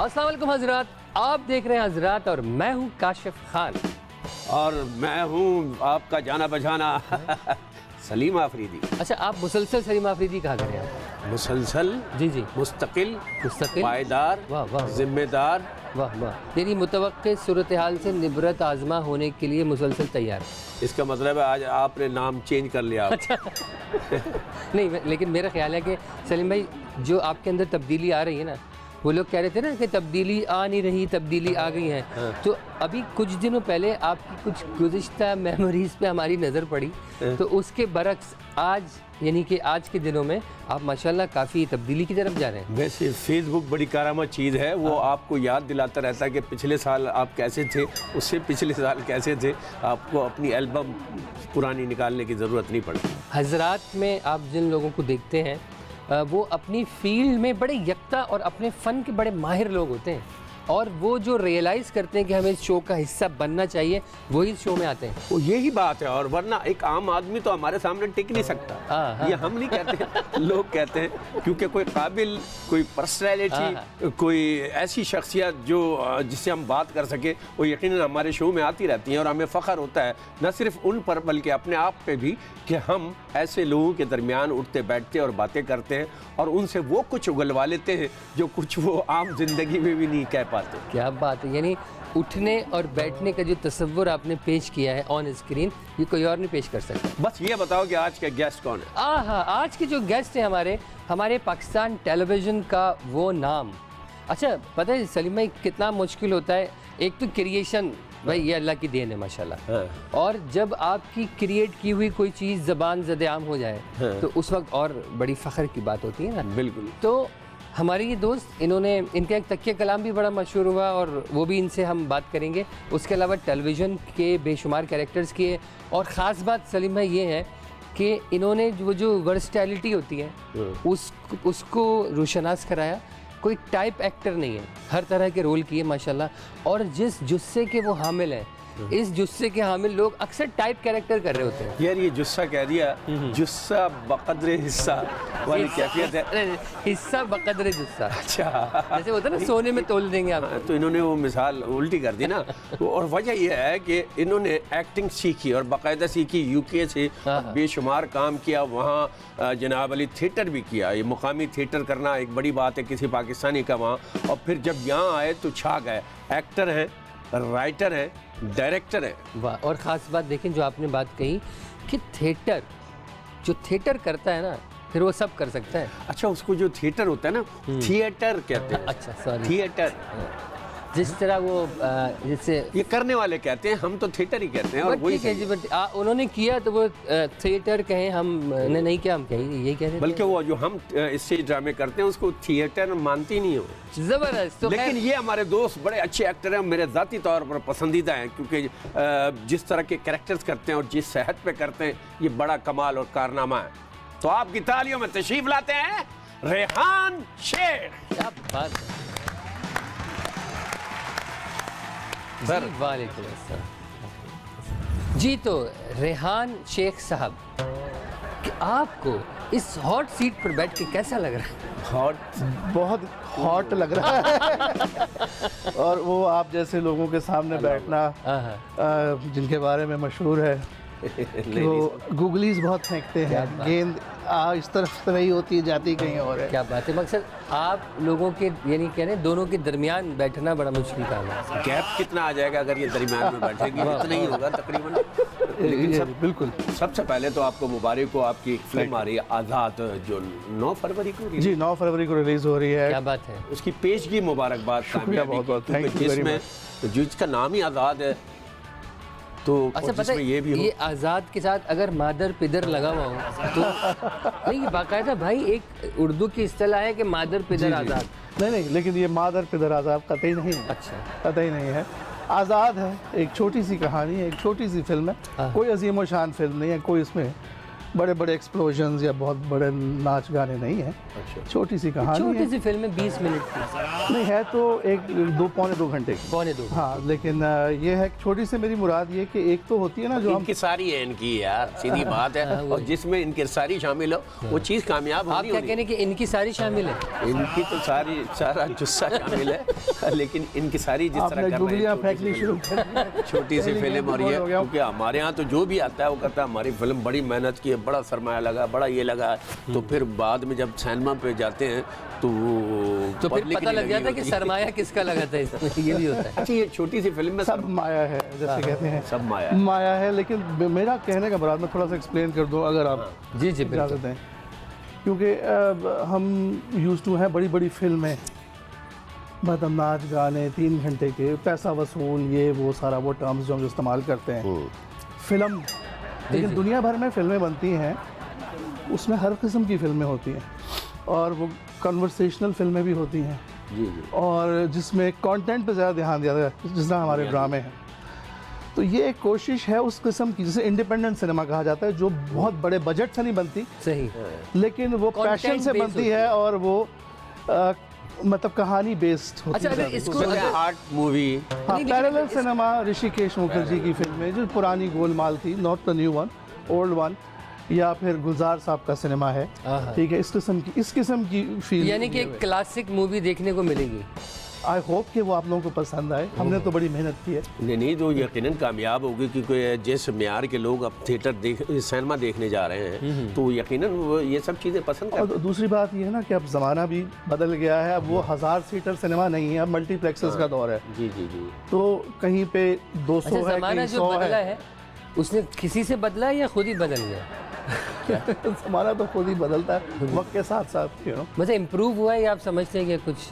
अस्सलाम वालेकुम हजरात, आप देख रहे हैं हजरात और मैं हूं काशिफ खान और मैं हूं आपका जाना बजाना सलीम आफरीदी। अच्छा, आप मुसलसल सलीम आफरीदी कहा करें आप? मुसलसल, जी जी, मुस्तकिल, मुस्तकिल, पायदार, वाह वाह, जिम्मेदार। वाह वाह, यानी मुतवक्के सूरत हाल से निबरत आजमा होने के लिए मुसलसल तैयार। इसका मतलब है आज आपने नाम चेंज कर लिया। अच्छा नहीं, लेकिन मेरा ख्याल है कि सलीम भाई, जो आपके अंदर तब्दीली आ रही है ना, वो लोग कह रहे थे ना कि तब्दीली आ नहीं रही, तब्दीली आ गई है। हाँ। तो अभी कुछ दिनों पहले आपकी कुछ गुज़िश्ता मेमोरीज़ पे हमारी नज़र पड़ी, तो उसके बरक्स आज यानी कि आज के दिनों में आप माशाल्लाह काफ़ी तब्दीली की तरफ जा रहे हैं। वैसे फेसबुक बड़ी कारामद चीज़ है, वो आपको याद दिलाता रहता है कि पिछले साल आप कैसे थे, उससे पिछले साल कैसे थे। आपको अपनी एल्बम पुरानी निकालने की ज़रूरत नहीं पड़ती। हजरात में आप जिन लोगों को देखते हैं वो अपनी फील्ड में बड़े यकता और अपने फ़न के बड़े माहिर लोग होते हैं, और वो जो रियलाइज़ करते हैं कि हमें इस शो का हिस्सा बनना चाहिए, वही इस शो में आते हैं। वो यही बात है, और वरना एक आम आदमी तो हमारे सामने टिक नहीं सकता। हाँ। ये हम नहीं कहते, लोग कहते हैं, क्योंकि कोई काबिल, कोई पर्सनैलिटी, कोई ऐसी शख्सियत जो जिससे हम बात कर सके, वो यकीनन हमारे शो में आती रहती हैं। और हमें फ़ख्र होता है न सिर्फ उन पर बल्कि अपने आप पे भी कि हम ऐसे लोगों के दरमियान उठते बैठते और बातें करते हैं, और उनसे वो कुछ उगलवा लेते हैं जो कुछ वो आम जिंदगी में भी नहीं कह पाते। क्या बात है, यानी उठने और बैठने का जो तस्वुर आपने पेश किया है ऑन स्क्रीन, ये कोई और नहीं पेश कर सकता। बस ये बताओ कि आज का गेस्ट कौन है? हाँ, आज के जो गेस्ट हैं हमारे पाकिस्तान टेलीविज़न का वो नाम। अच्छा, पता है सलीम भाई कितना मुश्किल होता है, एक तो क्रिएशन, भाई ये अल्लाह की देन है माशाल्लाह। हाँ। और जब आपकी क्रिएट की हुई कोई चीज़ ज़बान ज़द-ए-आम हो जाए, हाँ। तो उस वक्त और बड़ी फ़ख्र की बात होती है ना। बिल्कुल। तो हमारे ये दोस्त, इनका एक तकिया कलाम भी बड़ा मशहूर हुआ, और वो भी इनसे हम बात करेंगे। उसके अलावा टेलीविज़न के बेशुमार कैरेक्टर्स किए, और ख़ास बात सलीम भाई ये है कि इन्होंने वो जो वर्सटैलिटी होती है उसको रोशनास कराया। कोई टाइप एक्टर नहीं है, हर तरह के रोल किए माशाल्लाह। और जिस जुस्से के वो हामिल हैं, इस जुस्से के हामिल लोग अक्सर टाइप कैरेक्टर कर रहे होते हैं। यार ये जुस्सा कह दिया, जुस्सा बकद्रे हिस्सा वाली कैफियत है। हिस्सा बकद्रे जुस्सा, अच्छा, जैसे होता है ना, सोने में तोल देंगे आप। तो इन्होंने वो मिसाल उल्टी कर दी ना। और वजह यह है कि इन्होंने एक्टिंग सीखी और बाकायदा सीखी, यूके से बेशुमार काम किया, वहाँ जनाब अली थिएटर भी किया। ये मुकामी थिएटर करना एक बड़ी बात है किसी पाकिस्तानी का वहाँ। और फिर जब यहाँ आए तो छा गए। एक्टर हैं, राइटर है, डायरेक्टर है। वाह, और ख़ास बात देखें जो आपने बात कही कि जो थिएटर करता है ना, फिर वो सब कर सकता है। अच्छा, उसको जो थिएटर होता है ना, थिएटर कहते हैं। अच्छा, सॉरी, थिएटर, जिस तरह वो जैसे ये करने वाले कहते हैं, हम तो थिएटर ही कहते हैं। और वही ठीक है जी, बट उन्होंने किया तो वो थिएटर कहें, हमने नहीं किया, हम कहें यही कह रहे थे। बल्कि वो जो हम स्टेज ड्रामे करते हैं उसको थिएटर मानती नहीं हो। ज़बरदस्त। तो लेकिन ये हमारे दोस्त बड़े अच्छे एक्टर हैं, मेरे ज़ाती तौर पर पसंदीदा हैं, क्योंकि जिस तरह के कैरेक्टर्स करते हैं और जिस सेहत पे करते हैं, ये बड़ा कमाल और कारनामा है। तो आपकी तालियों में तशरीफ लाते हैं रेहान शेख। क्या बात है सर, वालेकुम अस्सलाम जी। तो रेहान शेख साहब, कि आपको इस हॉट सीट पर बैठ के कैसा लग रहा है? हॉट, बहुत हॉट लग रहा है। और वो आप जैसे लोगों के सामने बैठना, जिनके बारे में मशहूर है कि वो गूगलीज बहुत फेंकते हैं, गेंद इस तरफ से नहीं होती, जाती कहीं और है। क्या बात है, मकसद आप लोगों के यानी कह रहे हैं दोनों के दरमियान बैठना बड़ा मुश्किल काम है। गैप कितना आ जाएगा अगर ये दरमियान में बैठेगी? इतना ही होगा तकरीबन। लेकिन बिल्कुल, सबसे पहले तो आपको मुबारक हो, आपकी एक फिल्म आ रही है आज़ाद, जो 9 फरवरी को जी 9 फरवरी को रिलीज हो रही है। क्या बात है, उसकी पेशगी मुबारकबाद। शुक्रिया, बहुत बहुत थैंक यू वेरी मच। जिसका नाम ही आज़ाद है, तो अच्छा पता है, ये आज़ाद के साथ अगर मादर पिदर लगा हुआ हो तो नहीं, बाकायदा भाई एक उर्दू की इस्तिलाह है कि मादर पिदर आज़ाद। नहीं, लेकिन ये मादर पिदर आज़ाद कतई नहीं है। अच्छा, कतई नहीं है। आज़ाद है एक छोटी सी कहानी है, एक छोटी सी फिल्म है, कोई अजीम व शान फिल्म नहीं है, कोई इसमें बड़े बड़े एक्सप्लोजन्स या बहुत बड़े नाच गाने नहीं है। छोटी सी कहानी छोटी है। सी फिल्म है 20 मिनट की। नहीं है तो पौने दो घंटे की। पौने दो। हाँ, लेकिन ये है छोटी से मेरी मुराद ये कि एक तो होती है ना जो हम इनकी सारी है इनकी यार, सीधी बात है। और जिसमें इनकी सारी शामिल हो वो चीज़ कामयाब आप होनी क्या होनी। कहने कि इनकी सारी शामिल है? इनकी तो सारा जुस्सा शामिल है, लेकिन इनकी सारी जिस तरह आपने कर रहे गुगलियाँ हैं, फेंकनी शुरू कर दी। छोटी सी फिल्म। और ये हो गया। क्योंकि हमारे यहाँ तो जो भी आता है वो कहता है हमारी फिल्म बड़ी मेहनत की है, बड़ा सरमाया लगा, बड़ा ये लगा। तो फिर बाद में जब सिनेमा पे जाते हैं तो फिर public पता नहीं लग लगी जाता है कि होती। सरमाया किसका लगा था इसमें। ये भी होता है। अच्छा, ये छोटी सी फिल्म में सब माया है जैसे कहते हैं। सब माया। माया है, लेकिन मेरा कहने का मुराद मैं थोड़ा सा एक्सप्लेन कर दूं अगर आप जी जी इजाज़त बिल्कुल। दें, क्योंकि हम यूज़ टू हैं बड़ी बड़ी फिल्में, मतलब नाच गाने 3 घंटे के, पैसा वसूल, ये वो सारा वो टर्म्स जो हम इस्तेमाल करते हैं फिल्म। लेकिन दुनिया भर में फिल्में बनती हैं, उसमें हर किस्म की फिल्में होती हैं और वो कन्वर्सेशनल फिल्में भी होती हैं जी जी। और जिसमें कंटेंट पे ज़्यादा ध्यान दिया जाता है, जिस तरह हमारे ड्रामे हैं। तो ये एक कोशिश है उस किस्म की जिसे इंडिपेंडेंट सिनेमा कहा जाता है, जो बहुत बड़े बजट से नहीं बनती, सही। लेकिन वो Content पैशन से based बनती होती है और वो मतलब कहानी बेस्ड होती अच्छा, है अगर ज़्यादा। इसको आर्ट मूवी। हाँ, पैरेलल सिनेमा, ऋषिकेश मुखर्जी की फिल्में जो पुरानी गोलमाल थी, not the new one, old one, या फिर गुलजार साहब का सिनेमा है, ठीक है, इस किस्म की फील, यानी कि एक क्लासिक मूवी देखने को मिलेगी। आई होप कि वो आप लोगों को पसंद आए। हमने तो बड़ी मेहनत की है। नहीं तो यकीनन कामयाब होगी, क्योंकि जिस म्यार के लोग अब सिनेमा देखने जा रहे हैं तो यकीनन वो ये सब चीज़ें पसंद और करते दूसरी बात ये है ना कि अब ज़माना भी बदल गया है। अब वो 1000 सीटर सिनेमा नहीं है, अब मल्टीप्लेक्सेस का दौर है। हैं। जी जी जी। तो कहीं पे 200 अच्छा, है, जमाना कहीं जो 100 बदला है। है उसने किसी से बदला है या खुद ही बदल गया? ज़माना तो खुद ही बदलता है वक्त के साथ साथ, you know। मतलब इम्प्रूव हुआ है या आप समझते हैं कि कुछ?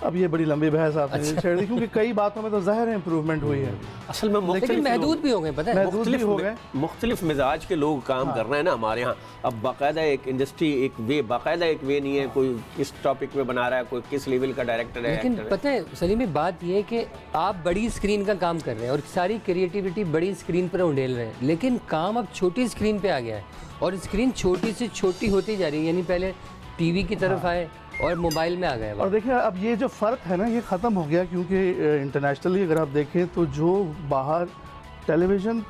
अब ये बड़ी लंबी बहस आपने छेड़ दी, क्योंकि कई बातों में तो ज़ाहिर है इम्प्रूवमेंट हुई है, असल में लेकिन महदूद भी हो गए, पता है? महदूद भी हो गए। मुख्तलिफ मिजाज के लोग काम कर रहे हैं ना हमारे यहाँ। अब बाकायदा एक इंडस्ट्री, बाकायदा एक वे नहीं है, कोई किस टॉपिक पे बना रहा है, कोई किस लेवल का डायरेक्टर है, लेकिन एक्टर है। पता है सलीम भाई, बात ये है कि आप बड़ी स्क्रीन का काम कर रहे हैं और सारी क्रिएटिविटी बड़ी स्क्रीन पर उंडेल रहे हैं, लेकिन काम अब छोटी स्क्रीन पे आ गया है और स्क्रीन छोटी से छोटी होती जा रही है। यानी पहले टीवी की तरफ आए और मोबाइल में आ गए। और देखिए अब ये जो फ़र्क है ना, ये ख़त्म हो गया, क्योंकि इंटरनेशनली अगर आप देखें तो जो बाहर टेलीविज़न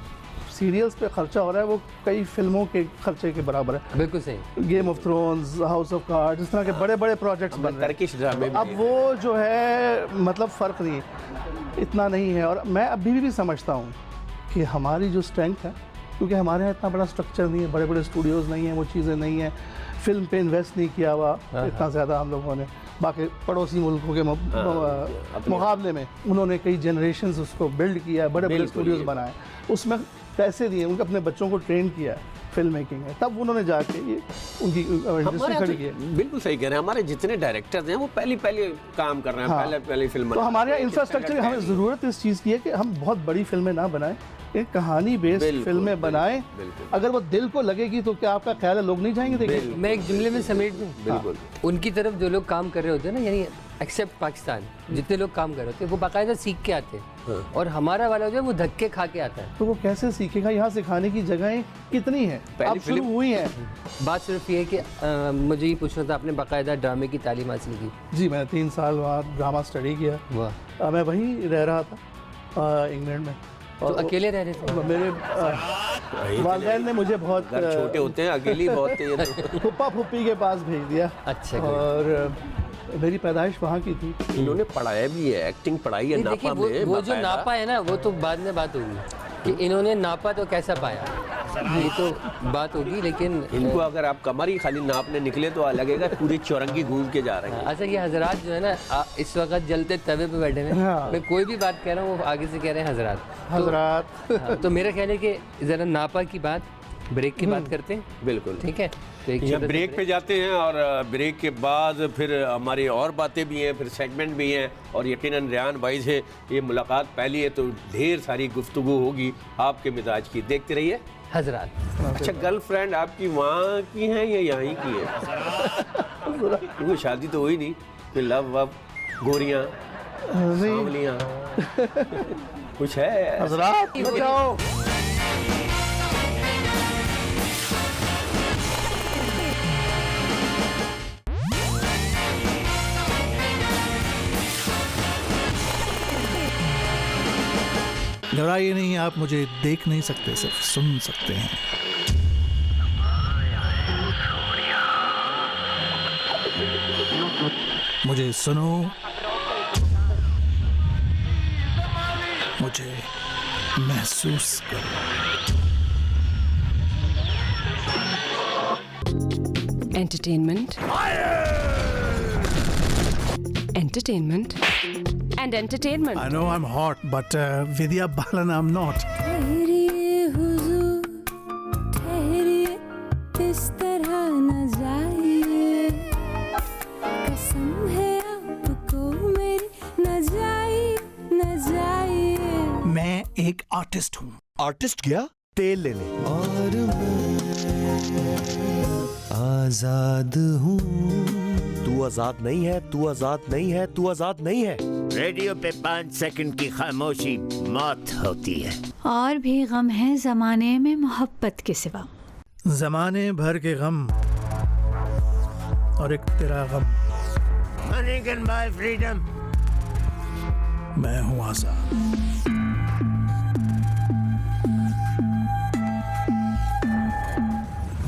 सीरियल्स पे खर्चा हो रहा है वो कई फिल्मों के खर्चे के बराबर है। बिल्कुल सही। Game of thrones, house of cards, इस तरह के बड़े बड़े प्रोजेक्ट्स बन रहे हैं। टर्किश ड्रामे भी अब वो जो है मतलब फ़र्क नहीं है, इतना नहीं है। और मैं अभी भी समझता हूँ कि हमारी जो स्ट्रेंथ है, क्योंकि हमारे यहाँ इतना बड़ा स्ट्रक्चर नहीं है, बड़े बड़े स्टूडियोज़ नहीं हैं, वो चीज़ें नहीं हैं, फिल्म पे इन्वेस्ट नहीं किया हुआ इतना ज़्यादा हम लोगों ने, बाकी पड़ोसी मुल्कों के मुकाबले में उन्होंने कई जनरेशन्स उसको बिल्ड किया है, बड़े बड़े स्टूडियोज़ बनाए, उसमें पैसे दिए, उनके अपने बच्चों को ट्रेन किया है फिल्म मेकिंग है, तब उन्होंने जाके ये उनकी इंडस्ट्री खड़ी की है। बिल्कुल सही कह रहे हैं। हमारे जितने डायरेक्टर्स हैं वो पहले काम कर रहे हैं, पहले फिल्म तो हमारे यहाँ इंफ्रास्ट्रक्चर, हमें ज़रूरत इस चीज़ की है कि हम बहुत बड़ी फिल्में ना बनाएं, एक कहानी बेस्ड फिल्में बनाएं। अगर वो दिल को लगेगी तो क्या आपका ख्याल है लोग नहीं जाएंगे देखने? मैं एक जुमले में समेट दूं। बिल्कुल। उनकी तरफ जो लोग काम कर रहे होते हैं ना, यानी एक्सेप्ट पाकिस्तान, जितने लोग काम कर रहे होते हैं वो बाकायदा सीख के आते हैं, और हमारा वाला जो है वो धक्के खा के आता है। तो वो कैसे सीखेगा? यहाँ सिखाने की जगहें कितनी हैं, अब शुरू हुई हैं। बात सिर्फ ये है कि मुझे ये पूछना था, आपने बाकायदा ड्रामे की तालीम हासिल की? जी, मैं 3 साल वहाँ ड्रामा स्टडी किया। वाह। मैं वहीं रह रहा था इंग्लैंड में। तो अकेले रह रहे थे? मेरे वालिदैन ने मुझे बहुत छोटे होते हैं, अकेली बहुत फुप्पा फुप्पी के पास भेज दिया। अच्छा। और मेरी पैदाइश वहाँ की थी। इन्होंने पढ़ाया भी है, एक्टिंग पढ़ाई है नापा में। वो जो नापा है ना, वो तो बाद में बात होगी कि इन्होंने नापा तो कैसा पाया, ये तो बात होगी। लेकिन इनको अगर आप कमर ही खाली नापने निकले तो लगेगा पूरी चौरंगी घूम के जा रहे हैं। अच्छा, ये हजरात जो है ना इस वक्त जलते तवे पे बैठे हैं। हाँ। मैं कोई भी बात कह रहा हूँ वो आगे से कह रहे हैं हजरात। तो मेरा ख्याल है कि ज़रा नापा की बात, ब्रेक की बात करते हैं। बिल्कुल, ठीक है। तो एक या छोटा सा ब्रेक पे जाते हैं और ब्रेक के बाद फिर हमारी और बातें भी हैं, फिर सेगमेंट भी हैं, और यकीनन रेहान भाई से ये मुलाकात पहली है तो ढेर सारी गुफ्तगू होगी आपके मिजाज की। देखते रहिए हजरात। अच्छा, गर्लफ्रेंड आपकी वहाँ की है या यहाँ की है? क्योंकि शादी तो हुई नहीं, फिर लव वव, गोरियाँ, सांवलियाँ कुछ है? हजरात बचाओ। घबराइए नहीं, आप मुझे देख नहीं सकते, सिर्फ सुन सकते हैं। मुझे सुनो, मुझे महसूस करो। Entertainment. Entertainment. And entertainment. I know I'm hot, but Vidya Balan I'm not. ठहरिए हुजूर, ठहरिए, इस तरह न जाइए, कसम है आपको मेरी, न जाइए, न जाइए। मैं एक आर्टिस्ट हूँ। आर्टिस्ट क्या? तेल ले ले। और मैं आजाद हूँ। तू आजाद नहीं है, तू आजाद नहीं है, तू आजाद नहीं है। रेडियो पे 5 सेकंड की खामोशी मौत होती है। और भी गम है जमाने में मोहब्बत के सिवा। जमाने भर के गम और एक तेरा गम। Money can buy freedom. मैं हूँ आजाद।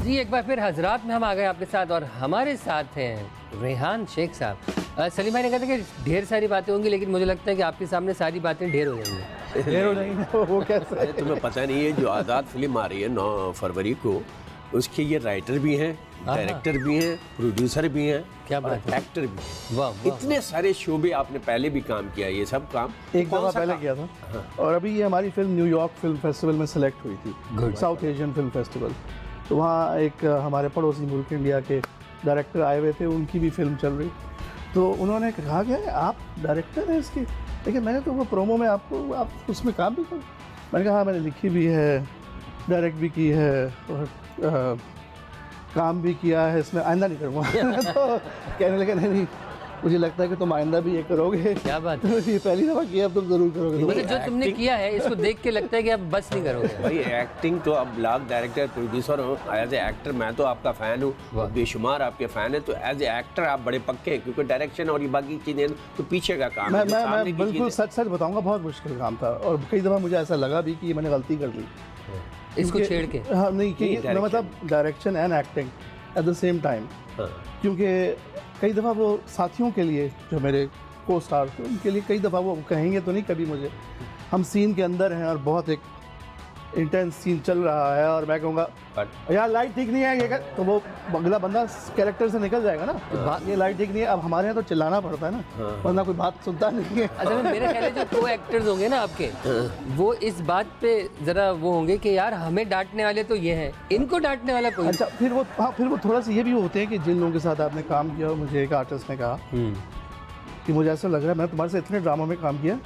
जी एक बार फिर हजरात में हम आ गए आपके साथ और हमारे साथ हैं रेहान शेख साहब। सलीम भाई ने कहा था कि ढेर सारी बातें होंगी, लेकिन मुझे लगता है कि आपके सामने सारी बातें ढेर हो जाएंगी। ढेर हो जाएंगे वो कैसे? अरे तुम्हें पता नहीं है, जो आज़ाद फिल्म आ रही है 9 फरवरी को, उसके ये राइटर भी हैं, डायरेक्टर भी हैं, प्रोड्यूसर भी हैं, क्या बात और है। एक्टर भी हैं। वाह वाह। इतने सारे शोबे आपने पहले भी काम किया, ये सब काम एक कौन दफ़ा सा पहले काम? किया था और अभी ये हमारी फिल्म न्यूयॉर्क फिल्म फेस्टिवल में सेलेक्ट हुई थी, साउथ एशियन फिल्म फेस्टिवल। तो वहाँ एक हमारे पड़ोसी मुल्क इंडिया के डायरेक्टर आए हुए थे, उनकी भी फिल्म चल रही। तो उन्होंने कहा कि आप डायरेक्टर हैं इसकी, लेकिन मैंने तो वो प्रोमो में आपको आप उसमें काम भी करो। मैंने कहा हाँ, मैंने लिखी भी है, डायरेक्ट भी की है और काम भी किया है, इसमें आइंदा नहीं करूँगा। तो कहने लगे नहीं, मुझे लगता है कि तुम आइंदा भी ये करोगे। क्या बात तो ये पहली दफ़ा किया, अब तुम ज़रूर करोगे। मतलब जो तुमने किया है इसको देख के लगता है कि अब बस नहीं करोगे। भाई एक्टिंग तो अब लाख डायरेक्टर प्रोड्यूसर हो, एज ए एक्टर मैं तो आपका फ़ैन हूँ, बेशुमार आपके फ़ैन है। तो एज ए एक्टर आप बड़े पक्के हैं, क्योंकि डायरेक्शन और ये बाकी चीज़ें तो पीछे का काम है। मैं बिल्कुल सच बताऊंगा, बहुत मुश्किल काम था और कई दफ़ा मुझे ऐसा लगा भी कि मैंने गलती कर दी इसको छेड़ के। हाँ नहीं, कि मैं मतलब direction and acting at the same time, क्योंकि कई दफ़ा वो साथियों के लिए जो मेरे को स्टार थे उनके लिए कई दफ़ा वो कहेंगे तो नहीं कभी मुझे, हम सीन के अंदर हैं और बहुत एक इंटेंस सीन चल रहा है और मैं कहूँगा यार लाइट ठीक नहीं है ये, तो वो अगला बंदा कैरेक्टर से निकल जाएगा ना, ये लाइट ठीक नहीं है। अब हमारे यहाँ तो चिल्लाना पड़ता है ना, वरना कोई बात सुनता नहीं है। अच्छा मेरे ख्याल है जो को एक्टर्स होंगे ना आपके, वो इस बात पे ज़रा वो होंगे कि यार हमें डांटने वाले तो ये हैं, इनको डांटने वाला कोई। अच्छा फिर वो हाँ, फिर वो थोड़ा सा ये भी होते हैं कि जिन लोगों के साथ आपने काम किया, मुझे एक आर्टिस्ट ने कहा कि मुझे ऐसा लग रहा है मैं तुम्हारे से इतने ड्रामा में काम किया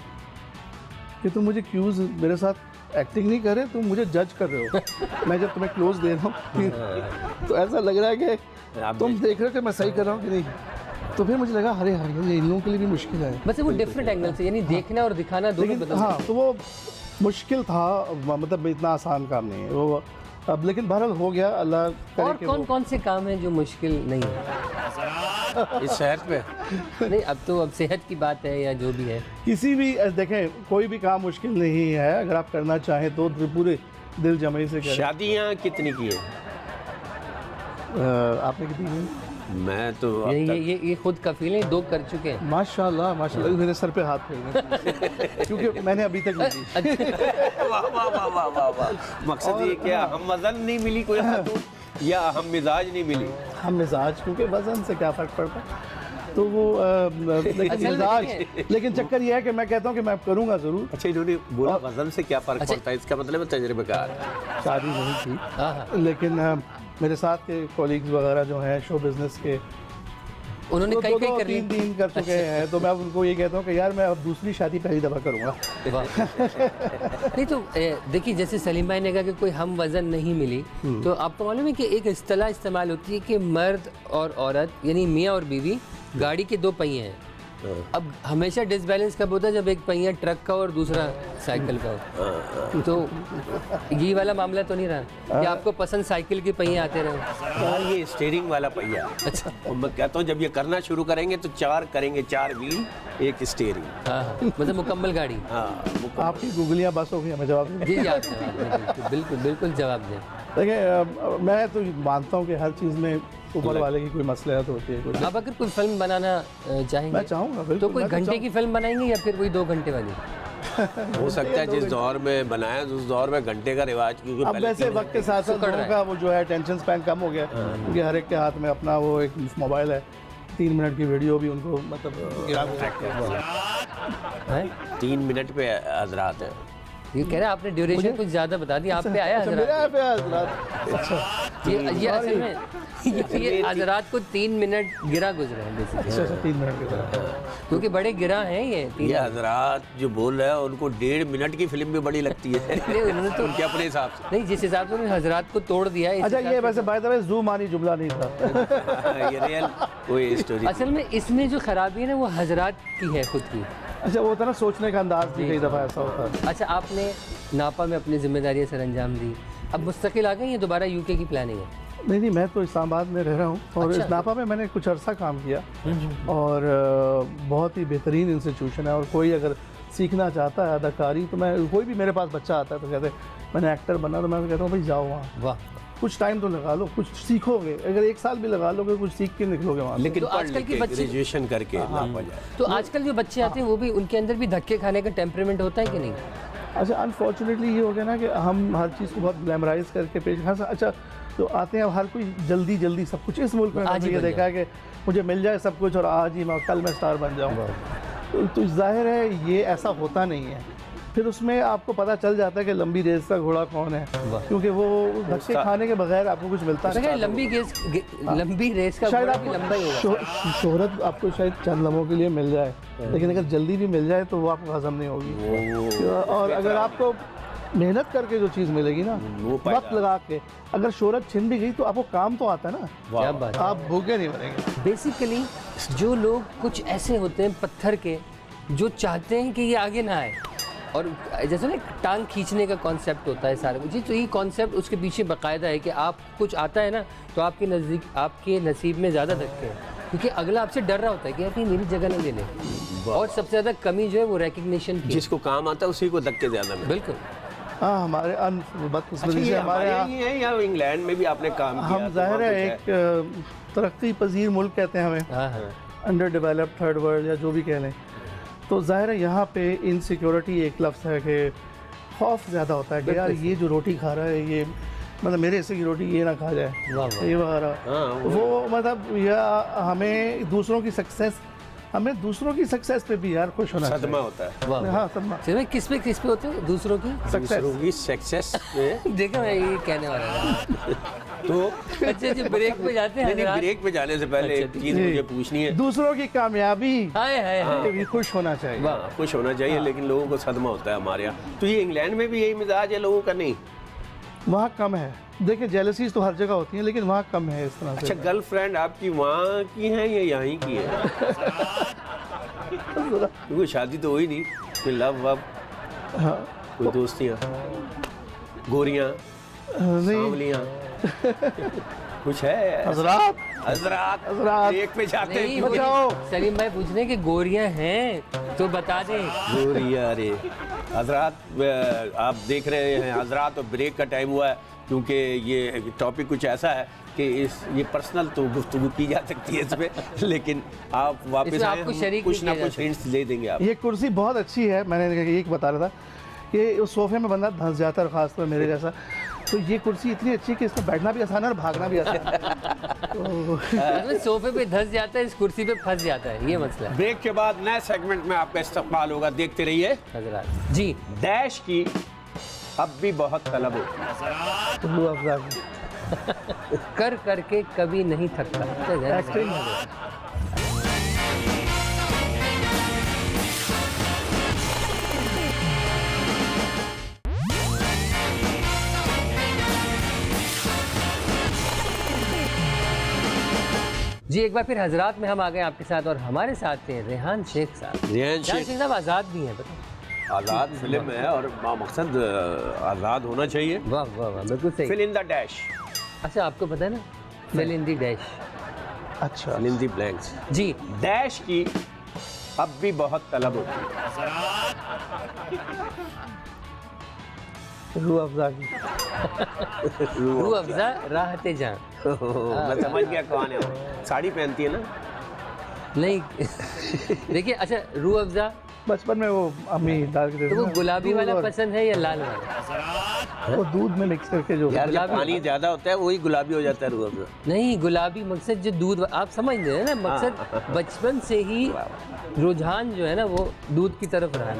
कि तुम मुझे क्यूज मेरे साथ एक्टिंग नहीं कर रहे, तुम मुझे जज कर रहे हो। मैं जब तुम्हें क्लोज दे रहा हूँ तो ऐसा लग रहा है कि तुम देख रहे हो कि मैं सही कर रहा हूँ कि नहीं। तो फिर मुझे लगा अरे हाँ ये इन लोगों के लिए भी मुश्किल है। बस वो डिफरेंट एंगल से, यानी देखना और दिखाना दोनों बदल। हाँ तो वो मुश्किल था, मतलब इतना आसान काम नहीं है वो अब, लेकिन बहरहाल हो गया, अल्लाह करे और कि कौन वो- कौन से काम हैं जो मुश्किल नहीं है इस शहर पे नहीं, अब सेहत की बात है या जो भी है। किसी भी देखें कोई भी काम मुश्किल नहीं है, अगर आप करना चाहें तो पूरे दिल जमे से करें। शादियाँ कितनी की है? आपने कितनी की? मैं तो अब ये खुद कफील हैं, 2 कर चुके हैं। माशाल्लाह माशाल्लाह, मेरे सर पे हाथ फेरना क्योंकि मैंने अभी तक नहीं की। वाह वाह वाह वाह वाह वाह। मकसद ये क्या, हम वजन नहीं मिली कोई खातून या हम मिजाज नहीं मिली? हम मिजाज, क्योंकि वजन से क्या फ़र्क पड़ता है, तो वो लेकिन असल में मिजाज, लेकिन चक्कर ये है कि मैं कहता हूँ कि मैं करूँगा ज़रूर। अच्छा इन्होंने बोला वजन से क्या फ़र्क पड़ता है, इसका मतलब है तजुर्बेकार। शादी नहीं थी, हाँ हाँ, लेकिन मेरे साथ के कोलीग्स वगैरह जो हैं शो बिज़नेस के, उन्होंने वो कई कई कर तीन ली। तीन कर चुके हैं, तो मैं अब उनको ये कहता हूँ कि यार मैं अब दूसरी शादी पहली दफ़ा करूँगा। नहीं तो देखिए, जैसे सलीम भाई ने कहा कि कोई हम वज़न नहीं मिली, तो आपको मालूम है कि एक इस्तेलाह इस्तेमाल होती है कि मर्द और औरत यानी मियाँ और बीवी गाड़ी के 2 पहिए हैं, अब हमेशा डिसबैलेंस कब होता है, जब एक पहिया ट्रक का और दूसरा साइकिल का हो। तो ये वाला मामला तो नहीं रहा कि आपको पसंद साइकिल के पहिए आते रहे? ये स्टीयरिंग वाला पहिया। अच्छा। और मैं कहता हूँ जब ये करना शुरू करेंगे तो 4 करेंगे, 4 व्हील, 1 स्टीयरिंग। हाँ, मतलब मुकम्मल गाड़ी। हाँ, आपकी गुगलियाँ बस हो गई, हमें जवाब जी जी, आप बिल्कुल बिल्कुल जवाब दें। देखिए, मैं तो मानता हूँ कि हर चीज़ में ऊपर वाले की कोई मसलियत होती है। कुछ आप अगर कोई फिल्म बनाना चाहेंगे मैं चाहूँगा, बिल्कुल। तो कोई मैं तो घंटे की फिल्म बनाएंगे या फिर वही 2 घंटे वाली? हो सकता है जिस दौर में बनाया उस दौर में घंटे का रिवाज, क्योंकि अब पहले वैसे वक्त के साथ साथ सुकड़ रहा लोगों का वो जो है टेंशन स्पैन कम हो गया, क्योंकि हर एक के हाथ में अपना वो एक मोबाइल है। 3 मिनट की वीडियो भी उनको मतलब गिरा है 3 मिनट पे हजरात है। ये कह रहे हैं आपने ड्यूरेशन कुछ ज़्यादा बता दी, आप पे आया अच्छा, हज़रात? मेरा पे हज़रात। अच्छा, ये असल में ये हज़रात को 3 मिनट गिरा गुजरे हैं बेसिकली, अच्छा, 3 मिनट की तरह। क्योंकि बड़े गिरा हैं ये 3। ये हजरात जो बोल रहे हैं उनको 1.5 मिनट की फिल्म भी बड़ी लगती है। नहीं, उन्होंने तो उनके अपने हिसाब से। नहीं, जिस हिसाब से उन्होंने हज़रात को तोड़ दिया है, इस अच्छा, हिसाब ये से वैसे बाय द वे ज़ूम आनी जुमला नहीं था। ये रियल कोई स्टोरी। असल में इसमें जो खराबी है ना वो हज़रात की है खुद की। अच्छा, वो होता है ना, सोचने का अंदाज भी कई दफ़ा ऐसा होता है। अच्छा, आपने नापा में अपनी जिम्मेदारियां सर अंजाम दी, अब मुस्तकिल आ गई है, दोबारा यूके की प्लानिंग है? नहीं, मैं तो इस्लामाबाद में रह रहा हूँ और अच्छा। इस नापा में मैंने कुछ अरसा काम किया और बहुत ही बेहतरीन इंस्टीट्यूशन है। और कोई अगर सीखना चाहता है अदाकारी, तो मैं, कोई भी मेरे पास बच्चा आता है तो कहते मैंने एक्टर बनना, तो मैं कहता हूँ भाई जाओ वहाँ, वाह। कुछ टाइम तो लगा लो, कुछ सीखोगे। अगर 1 साल भी लगा लोगे कुछ सीख के निकलोगे वहाँ से। लेकिन तो पढ़ आजकल लिख के के बच्चे- ग्रेजुएशन करके नापा जाए। तो आजकल जो बच्चे आते हैं वो भी, उनके अंदर भी धक्के खाने का टेम्परामेंट होता है कि नहीं? अच्छा, अनफॉर्चुनेटली ये हो गया ना कि हम हर चीज़ को बहुत ग्लैमराइज करके पेश। हाँ, अच्छा, तो आते हैं, अब हर कोई जल्दी जल्दी सब कुछ इस मुल्क में आज ही ये बन देखा है कि मुझे मिल जाए सब कुछ और आज ही मैं, कल मैं स्टार बन जाऊँ। तो जाहिर है ये ऐसा होता नहीं है। फिर उसमें आपको पता चल जाता है कि लंबी रेस का घोड़ा कौन है, क्योंकि वो धक्के खाने के बगैर आपको कुछ मिलता नहीं। लंबी रेस का शायद घोड़ा भी लंबा ही होगा। आपको शोहरत आपको शायद चंद लम्हों के लिए मिल जाए, लेकिन अगर जल्दी भी मिल जाए तो वो आपको हजम नहीं होगी। और अगर आपको मेहनत करके जो चीज़ मिलेगी ना, वक्त लगा के, अगर शोहरत छिन भी गई तो आपको काम तो आता है ना। क्या बात है। आप भूखे नहीं मरेंगे। बेसिकली जो लोग कुछ ऐसे होते हैं पत्थर के, जो चाहते हैं कि ये आगे ना आए, और जैसे ना टांग खींचने का कॉन्सेप्ट होता है सारा कुछ, तो ये कॉन्सेप्ट उसके पीछे बाकायदा है कि आप कुछ आता है ना तो आपके नज़दीक, आपके नसीब में ज़्यादा धक्के हैं, क्योंकि अगला आपसे डर रहा होता है कि यार मेरी जगह ना ले ले। और सबसे ज़्यादा कमी जो है वो रिकग्निशन की। जिसको काम आता है उसी को धक्के ज्यादा मिलते हैं। बिल्कुल। हाँ, हमारे बदकिस्मती से हमारे यहाँ, ही है या इंग्लैंड में भी आपने काम किया? हम तो जाहिर वहाँ है कुछ एक तरक्की पजीर मुल्क कहते हैं हमें, हाँ हाँ। अंडर डेवलप्ड थर्ड वर्ल्ड या जो भी कह लें। तो जाहिर है यहाँ पे इनसिक्योरिटी एक लफ्ज़ है कि खौफ ज़्यादा होता है कि यार ये जो रोटी खा रहा है, ये मतलब मेरे हिस्से की रोटी ये ना खा जाए, वाह वाह। ये वगैरह। वो मतलब या हमें दूसरों की सक्सेस पे भी यार खुश होना सदमा होता है। वाह वाह। हाँ, सदमा। चलो, किस पे होते हो दूसरों की दूसरों की सक्सेस में देखा, मैं ये कहने वाला था। तो अच्छा, ब्रेक पे जाते हैं नहीं, हज़रात? ब्रेक पे जाने से पहले अच्छा, एक चीज मुझे पूछनी है। दूसरों की कामयाबी हाय हाय हाय। पे भी खुश होना चाहिए। हाँ, खुश होना चाहिए, लेकिन लोगों को सदमा होता है हमारे यहाँ। तो ये इंग्लैंड में भी यही मिजाज है लोगों का? नहीं, वहाँ कम है। देखिए, जेलसीज तो हर जगह होती है, लेकिन वहाँ कम है इस तरह से। अच्छा, गर्लफ्रेंड आपकी वहाँ की है या यहाँ की है? क्योंकि शादी तो हुई नहीं, कोई लव वव, हाँ, कोई दोस्तियाँ, गोरियाँ, नहीं, सांवलियाँ, कुछ है? हजरात हजरात हजरात। एक पे जाते नहीं, हैं। बचाओ। सलीम भाई पूछ रहे हैं कि गोरियां हैं तो बता दें। गोरियाँ, अरे हजरात, आप देख रहे हैं हजरात, और ब्रेक का टाइम हुआ है, क्योंकि ये टॉपिक कुछ ऐसा है कि ये पर्सनल तो गुफ्तगू की जा सकती है इसमें, लेकिन आप वापस इसमें आए, आपको हम शरीक कुछ नहीं ना किया कुछ जा हिंट्स दे देंगे आप। ये कुर्सी बहुत अच्छी है। मैंने एक बता रहा था कि उस सोफे में बंदा धंस जाता है, और ख़ासतौर मेरे जैसा। तो ये कुर्सी इतनी अच्छी है कि इसमें बैठना भी आसान है और भागना भी आसान है। तो मतलब सोफे पे धंस जाता है, इस कुर्सी पे फंस जाता है, ये मसला है। ब्रेक के बाद नए सेगमेंट में आपका इस्तेमाल होगा, देखते रहिए। हजरात जी, डैश की अब भी बहुत तलब होती है। उल्लू अफजा की कर करके कभी नहीं थकता। एक्टिंग है। जी एक बार फिर हजरात में हम आ गए आपके साथ और हमारे साथ थे रेहान शेख साहब। रेहान शेख शेख साहब आज़ाद भी हैं पता। आज़ाद फिल्म है और मकसद आज़ाद होना चाहिए। वाह वाह वाह बिल्कुल सही। फिल इन द डैश, अच्छा आपको पता है ना फिल इन दी डैश। अच्छा फिल इन द ब्लैंक्स। जी डैश की अब भी बहुत तलब होती है। रूह अफ़ज़ा की रूह अफ़ज़ा राहते जान। मैं समझ गया कौन है वो। साड़ी पहनती है ना। नहीं देखिए अच्छा रूह अफ़ज़ा बचपन में वो अम्मी डाल के देती तो वो ना, गुलाबी दूध वाला और- पसंद है या लाल वाला? वो दूध में मिक्स करके जो यार जब गुलाबी- पानी ज़्यादा होता है वही गुलाबी हो जाता है रूह अफ़ज़ा। नहीं गुलाबी मकसद जो दूध आप समझ रहे हैं ना मकसद बचपन से ही रुझान जो है ना वो दूध की तरफ रहा है।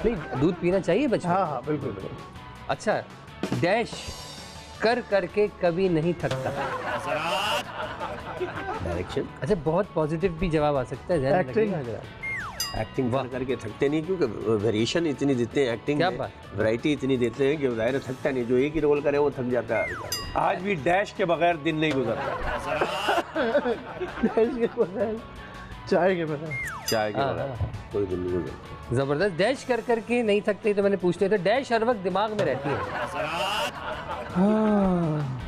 नहीं दूध पीना चाहिए बचपन हाँ में। हाँ बिल्कुल बिल्कुल। अच्छा डैश कर करके कभी नहीं थकता। डायरेक्शन अच्छा बहुत पॉजिटिव भी जवाब आ सकता है ध्यान Acting। रखिएगा जरा। एक्टिंग करके थकते नहीं क्योंकि वेरिएशन इतनी देते हैं एक्टिंग क्या में, बात? वैरायटी इतनी देते हैं कि वो जाहिर है थकता नहीं। जो एक ही रोल करे वो थक जाता है। आज भी डैश के बगैर दिन नहीं गुजरता। इसके बगैर चाय के बगैर चाय के हाँ, बगैर हाँ, कोई दिन नहीं गुजरता। जबरदस्त डैश कर करके नहीं थकते तो मैंने पूछ लिया था डैश हर वक्त दिमाग में रहती है। हाँ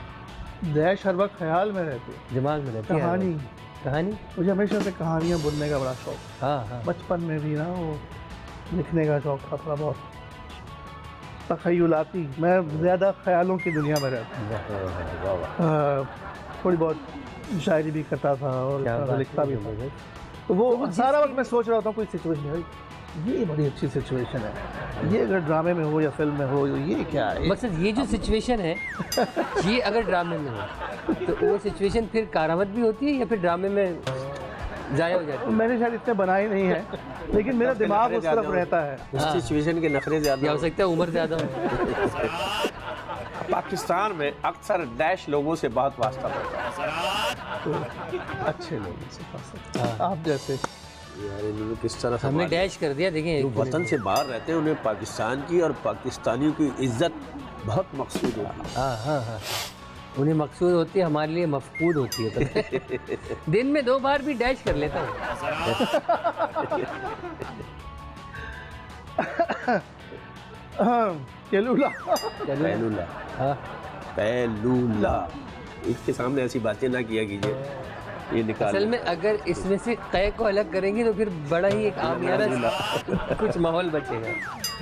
डैश हर वक्त ख्याल में रहती है। दिमाग में रहती है हर कहानी वक्त। कहानी मुझे हमेशा से कहानियाँ बुनने का बड़ा शौक। हाँ हाँ बचपन में भी ना वो लिखने का शौक था थोड़ा बहुत। तखयलाती मैं ज़्यादा ख्यालों की दुनिया में रहता। थोड़ी बहुत शायरी भी करता था और क्या थोड़ा बात लिखता भी है, था। तो वो सारा वक्त मैं सोच रहा होता हूँ कोई सिचुएशन है ये बड़ी अच्छी सिचुएशन है, ये अगर ड्रामे में हो या फिल्म में हो ये क्या है। मकसद ये जो सिचुएशन है ये अगर ड्रामे में हो तो वो सिचुएशन फिर कारामत भी होती है या फिर ड्रामे में जाया हो जाती मैंने शायद इतने बनाए नहीं है लेकिन मेरा दिमाग उस तरफ रहता है। उस सिचुएशन के नखरे है ज़्यादा या हो सकता है उम्र ज़्यादा हो। पाकिस्तान में अक्सर डैश लोगों से बहुत वास्ता पड़ता है। अच्छे लोगों से पसंद आप जैसे यार इन्होंने किस तरह हमने संभाला। डैश कर दिया देखें जो वतन से बाहर रहते हैं उन्हें पाकिस्तान की और पाकिस्तानियों की इज्जत बहुत मकसूद होती है। हाँ हाँ हाँ उन्हें मकसूद होती है हमारे लिए मफकूद होती है तो दिन में 2 बार भी डैश कर लेता हूँ। केलूला पहलूला हाँ पहलूला इसके सामने ऐसी बातें ना किया कीजिए। ये निकाल असल में अगर इसमें से कै को अलग करेंगे तो फिर बड़ा ही एक आमियाना कुछ माहौल बचेगा।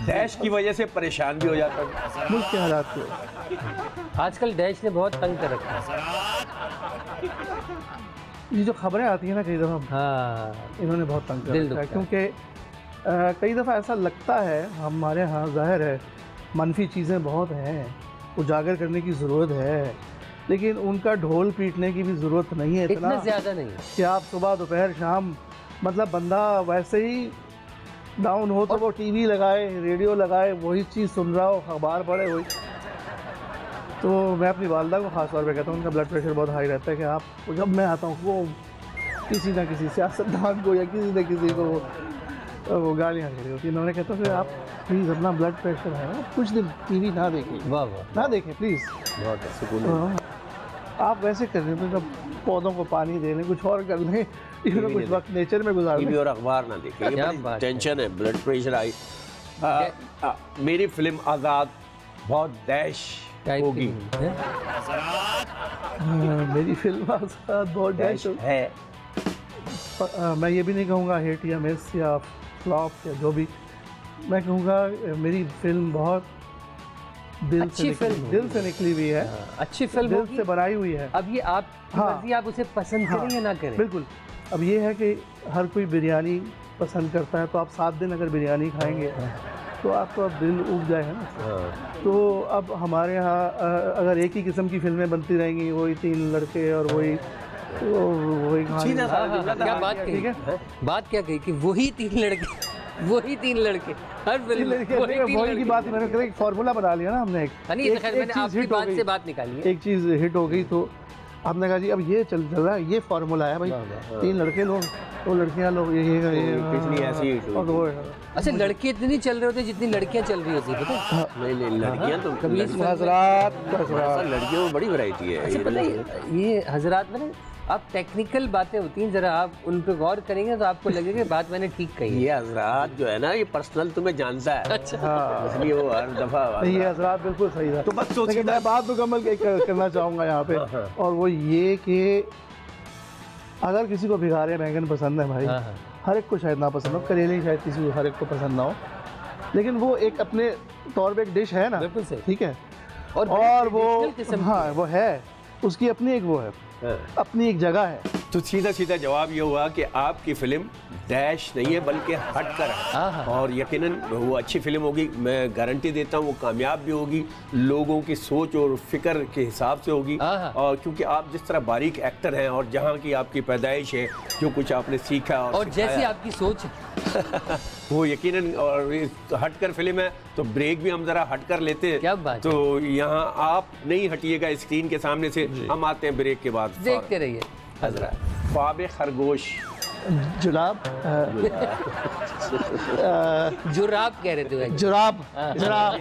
डैश की वजह से परेशान भी हो जाता हूँ। मुल्क के हालात को आजकल डैश ने बहुत तंग कर रखा है। ये जो खबरें आती हैं ना कई दफ़ा हाँ इन्होंने बहुत तंग कर दिल रखा है दुखता है। क्योंकि कई दफ़ा ऐसा लगता है हमारे यहाँ ज़ाहिर है मनफी चीज़ें बहुत हैं उजागर करने की ज़रूरत है लेकिन उनका ढोल पीटने की भी ज़रूरत नहीं है इतना ज़्यादा नहीं कि आप सुबह दोपहर शाम मतलब बंदा वैसे ही डाउन हो तो वो टीवी लगाए रेडियो लगाए वही चीज़ सुन रहा हो अखबार पढ़े वही। तो मैं अपनी वालदा को ख़ास तौर पे कहता हूँ उनका ब्लड प्रेशर बहुत हाई रहता है कि आप जब मैं आता हूँ वो किसी ना किसी सियासतदान को या किसी न किसी को वो गालियाँ दे रही होती है। उन्होंने कहता कि आप प्लीज़ अपना ब्लड प्रेशर है ना कुछ दिन टीवी ना देखें वाह वाह ना देखें प्लीज़। बहुत सुकून आप वैसे कर रहे हैं तो जब पौधों को पानी दे लें कुछ और कर लें इन्होंने कुछ वक्त नेचर में गुजार टीवी लें। और अखबार ना देखें। ये क्या बड़ी बात है। टेंशन है ब्लड प्रेशर आई। मेरी फिल्म आज़ाद बहुत डैश टाइप होगी। की है? मेरी फिल्म आज़ाद बहुत डैश हो। है मैं ये भी नहीं कहूँगा हिट या मिस या फ्लॉप या जो भी मैं कहूँगा मेरी फिल्म बहुत अच्छी फिल्म होगी। दिल से निकली हुई है हाँ, अच्छी फिल्म दिल होगी। से बनाई हुई है। अब ये आप हाँ। मर्जी आप उसे पसंद करें या ना करें। बिल्कुल। अब ये है कि हर कोई बिरयानी पसंद करता है तो आप 7 दिन अगर बिरयानी खाएंगे तो आपका दिल उब जाएगा ना। तो अब हमारे यहाँ अगर एक ही किस्म की फिल्में बनती रहेंगी वही 3 लड़के और वही कहानी। सीधा सा हाँ, हाँ, हाँ, क्या बात ठीक कही है बात क्या कही कि वही 3 लड़के वही 3 लड़के हर फिल्म में वही 3 वही की लड़के। बात मैंने कहा एक फार्मूला बना लिया ना हमने हाँ, नहीं, ये तो खैर मैंने चीज़ आपकी हिट हो बात गई। से बात निकाली है। एक चीज़ हिट हो गई तो आपने कहा जी अब ये चल रहा है ये फार्मूला है भाई 3 लड़के लो 2 लड़कियां लो ये पिछली ऐसी हिट हुई और वो अच्छा, लड़के इतने नहीं चल रहे होते जितनी लड़कियां चल रही होती, पता है? नहीं लड़कियां तो हजरात लड़कियों में बड़ी वैरायटी है। अच्छा, पता है ये हजरात में आप टेक्निकल बातें होती हैं, जरा आप उन पर गौर करेंगे तो आपको लगेगा कि बात मैंने ठीक कही है। ये हजरात जो है ना, ये पर्सनल तुम्हें जानता है। अच्छा, हाँ इसलिए वो हर दफा ये हजरात बिल्कुल सही था। तो बस सोचिए लेकिन मैं बात मुकम्मल करना चाहूँगा यहाँ पे, हाँ। और वो ये कि अगर किसी को भिखारी बैंगन पसंद है भाई, हाँ, हाँ। हर एक को शायद ना पसंद हो, करेले शायद किसी को हर एक को पसंद ना हो, लेकिन वो एक अपने तौर पे एक डिश है ना, बिल्कुल सही। ठीक है। और वो traditional किस्म की हाँ वो है, उसकी अपनी एक वो है, अपनी एक जगह है। तो सीधा सीधा जवाब ये हुआ कि आपकी फिल्म डैश नहीं है बल्कि हटकर हाँ, है, हाँ। और यकीनन वो अच्छी फिल्म होगी। मैं गारंटी देता हूँ वो कामयाब भी होगी, लोगों की सोच और फिक्र के हिसाब से होगी। हाँ, हाँ। और क्योंकि आप जिस तरह बारीक एक्टर हैं और जहाँ की आपकी पैदाइश है, जो कुछ आपने सीखा और जैसी सिखाया, आपकी सोच है। वो यकीनन। और ये हटकर फिल्म है तो ब्रेक भी हम जरा हटकर लेते हैं। क्या बात है। तो यहाँ आप नहीं हटिएगा स्क्रीन के सामने से, हम आते हैं ब्रेक के बाद। देखते रहिए। हजरत ख्वाब खरगोश, जुलाब जुराब कह रहे थे। जुराब जुराब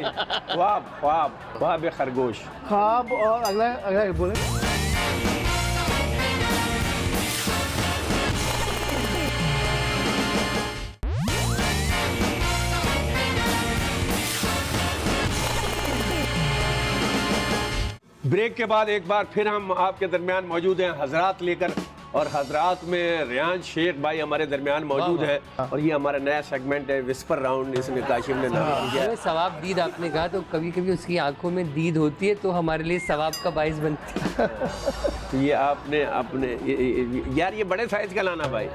ख्वाब ख्वाब ख्वाब खरगोश। ख्वाब, और अगला अगला बोले ब्रेक के बाद एक बार फिर हम आपके दरमियान मौजूद हैं हजरात लेकर, और हजरात में रियान शेख भाई हमारे दरमियान मौजूद है, और ये हमारा नया सेगमेंट है विस्पर राउंड, इसमें काशिफ ने नाम दिया है। सवाब दीद आपने कहा, तो कभी कभी उसकी आंखों में दीद होती है तो हमारे लिए सवाब का बाइस बनती है। तो ये आपने अपने यार ये बड़े साइज का लाना भाई।